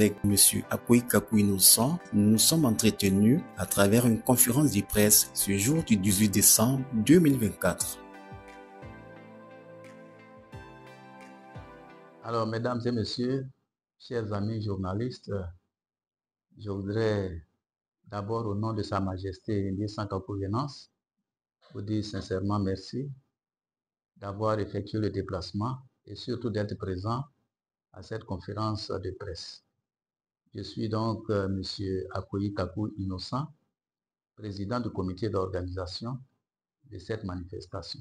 avec M. Akoui Kakou Innocent, nous sommes entretenus à travers une conférence de presse ce jour du 18 décembre 2024. Alors, mesdames et messieurs, chers amis journalistes, je voudrais d'abord, au nom de Sa Majesté Nguessan Kakou Venance, vous dire sincèrement merci d'avoir effectué le déplacement et surtout d'être présent à cette conférence de presse. Je suis donc M. Akoui Kakou Innocent, président du comité d'organisation de cette manifestation.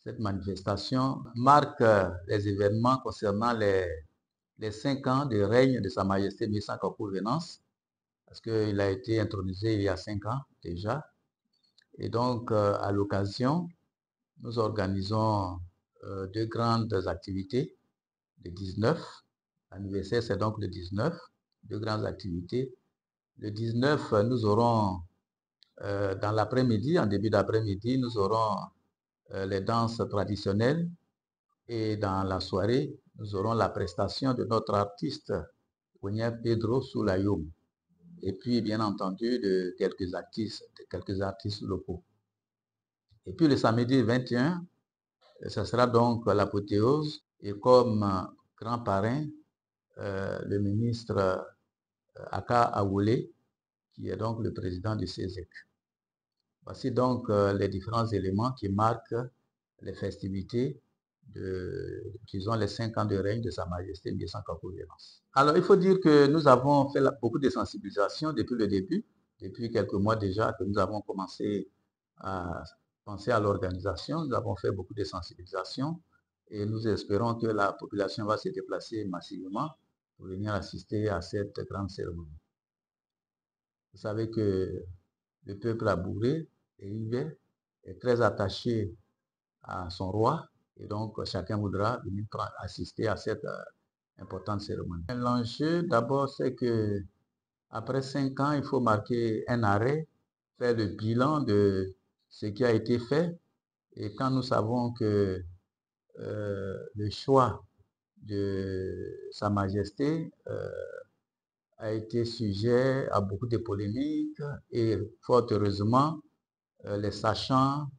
Cette manifestation marque les événements concernant les 5 ans de règne de Sa Majesté Nguessan Kakou Venance, parce qu'il a été intronisé il y a 5 ans déjà. Et donc, à l'occasion, nous organisons 2 grandes activités. Le 19, l'anniversaire c'est donc le 19, 2 grandes activités. Le 19, nous aurons, dans l'après-midi, en début d'après-midi, nous aurons les danses traditionnelles et dans la soirée, nous aurons la prestation de notre artiste, Ounia Pedro Soulayoum, et puis bien entendu de quelques artistes locaux. Et puis le samedi 21, ce sera donc l'apothéose et comme grand parrain, le ministre Aka Awoulé, qui est donc le président du CESEC. Voici donc les différents éléments qui marquent les festivités disons, les 5 ans de règne de Sa Majesté Nguessan Kakou Venance. Alors, il faut dire que nous avons fait beaucoup de sensibilisation depuis le début, depuis quelques mois déjà que nous avons commencé à penser à l'organisation. Nous avons fait beaucoup de sensibilisation et nous espérons que la population va se déplacer massivement pour venir assister à cette grande cérémonie. Vous savez que le peuple abouré et Ivé est très attaché à son roi et donc chacun voudra venir assister à cette importante cérémonie. L'enjeu d'abord c'est que après 5 ans, il faut marquer un arrêt, faire le bilan de ce qui a été fait. Et quand nous savons que le choix de Sa Majesté a été sujet à beaucoup de polémiques et fort heureusement, les sachants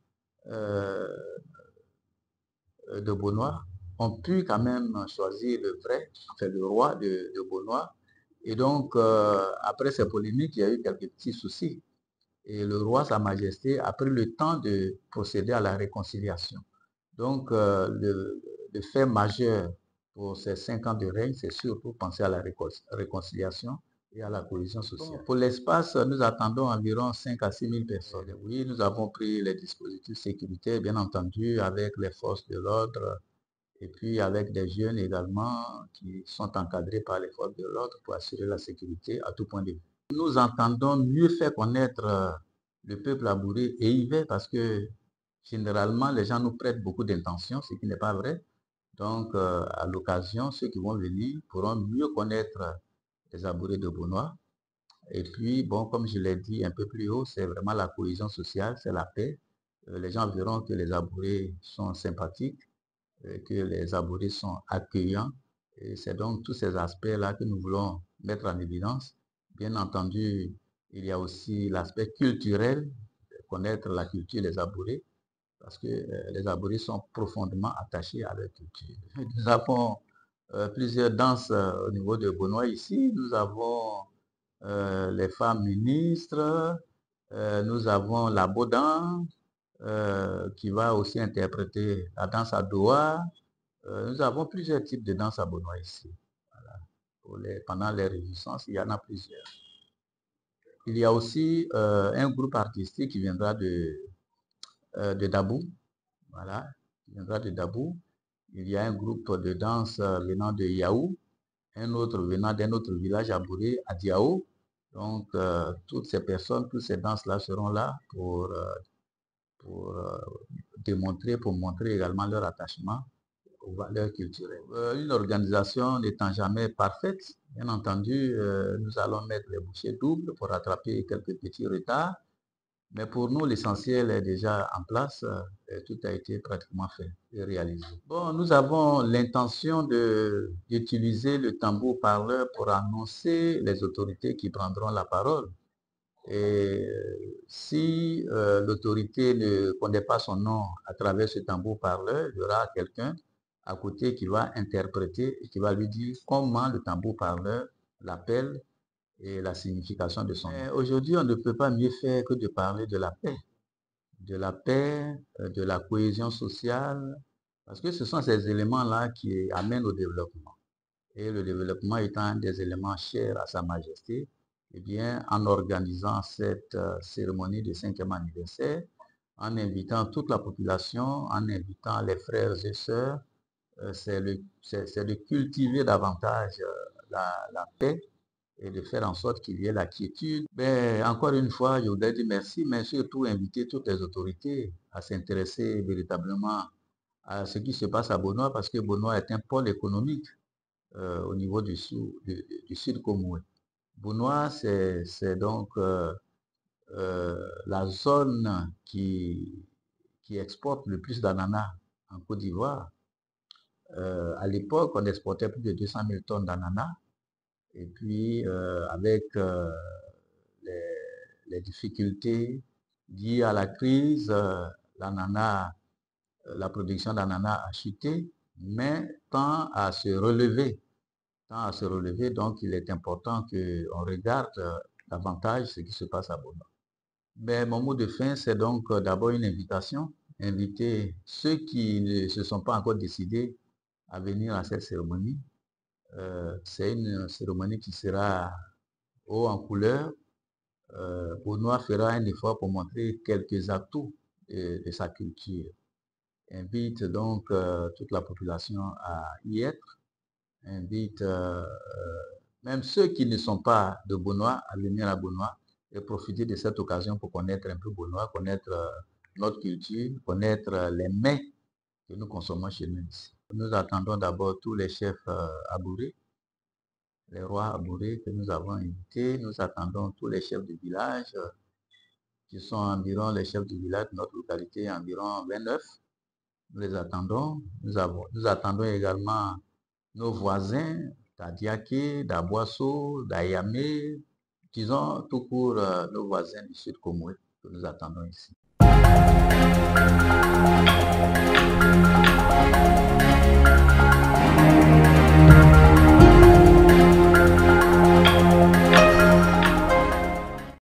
de Beaunois ont pu quand même choisir le vrai, enfin le roi de Beaunois. Et donc, après ces polémiques, il y a eu quelques petits soucis. Et le roi, Sa Majesté, a pris le temps de procéder à la réconciliation. Donc, le fait majeur pour ces 5 ans de règne, c'est surtout penser à la réconciliation et à la cohésion sociale. Pour l'espace, nous attendons environ 5 à 6 000 personnes. Oui, nous avons pris les dispositifs sécuritaires, bien entendu, avec les forces de l'ordre et puis avec des jeunes également qui sont encadrés par les forces de l'ordre pour assurer la sécurité à tout point de vue. Nous entendons mieux faire connaître le peuple abouré et Ivé parce que généralement les gens nous prêtent beaucoup d'intentions, ce qui n'est pas vrai. Donc à l'occasion, ceux qui vont venir pourront mieux connaître les abourés de Beaunois. Et puis bon, comme je l'ai dit un peu plus haut, c'est vraiment la cohésion sociale, c'est la paix. Les gens verront que les abourés sont sympathiques, que les abourés sont accueillants. Et c'est donc tous ces aspects-là que nous voulons mettre en évidence. Bien entendu, il y a aussi l'aspect culturel, connaître la culture des abourés, parce que les abourés sont profondément attachés à leur culture. Nous avons plusieurs danses au niveau de Beaunois ici. Nous avons les femmes ministres, nous avons la Bodan, qui va aussi interpréter la danse à Doha. Nous avons plusieurs types de danse à Beaunois ici. Voilà. Pendant les réjouissances, il y en a plusieurs. Il y a aussi un groupe artistique qui viendra de Dabou. Voilà, qui viendra de Dabou. Il y a un groupe de danse venant de Yaou, un autre venant d'un autre village abouré, à Diao. Donc, toutes ces personnes, toutes ces danses-là seront là pour montrer également leur attachement aux valeurs culturelles. Une organisation n'étant jamais parfaite, bien entendu, nous allons mettre les bouchées doubles pour rattraper quelques petits retards. Mais pour nous, l'essentiel est déjà en place, et tout a été pratiquement fait et réalisé. Bon, nous avons l'intention d'utiliser le tambour-parleur pour annoncer les autorités qui prendront la parole. Et si l'autorité ne connaît pas son nom à travers ce tambour-parleur, il y aura quelqu'un à côté qui va interpréter et qui va lui dire comment le tambour-parleur l'appelle et la signification de son nom. Aujourd'hui, on ne peut pas mieux faire que de parler de la paix, de la cohésion sociale, parce que ce sont ces éléments-là qui amènent au développement. Et le développement étant un des éléments chers à Sa Majesté, eh bien, en organisant cette cérémonie du 5e anniversaire, en invitant toute la population, en invitant les frères et sœurs, c'est de cultiver davantage la paix et de faire en sorte qu'il y ait la quiétude. Mais encore une fois, je voudrais dire merci, mais surtout inviter toutes les autorités à s'intéresser véritablement à ce qui se passe à Bonoa, parce que Bonoa est un pôle économique au niveau du sud Comoué. Bonoa, c'est donc la zone qui exporte le plus d'ananas en Côte d'Ivoire. À l'époque, on exportait plus de 200 000 tonnes d'ananas. Et puis, avec les difficultés liées à la crise, la production d'ananas a chuté, mais tend à se relever. Donc il est important qu'on regarde davantage ce qui se passe à Bonoa. Mais mon mot de fin, c'est donc d'abord une invitation, inviter ceux qui ne se sont pas encore décidés à venir à cette cérémonie. C'est une cérémonie qui sera haut en couleur. Bonoa fera un effort pour montrer quelques atouts de sa culture. Invite donc toute la population à y être. Invite même ceux qui ne sont pas de Bonoa à venir à Bonoa et profiter de cette occasion pour connaître un peu Bonoa, connaître notre culture, connaître les mets que nous consommons chez nous ici. Nous attendons d'abord tous les chefs abourés, les rois abourés que nous avons invités. Nous attendons tous les chefs de village qui sont environ les chefs de village de notre localité, environ 29. Nous les attendons. Nous attendons également nos voisins d'Adiaké, d'Aboasso, d'Ayamé, disons tout court nos voisins du Sud Comoué que nous attendons ici.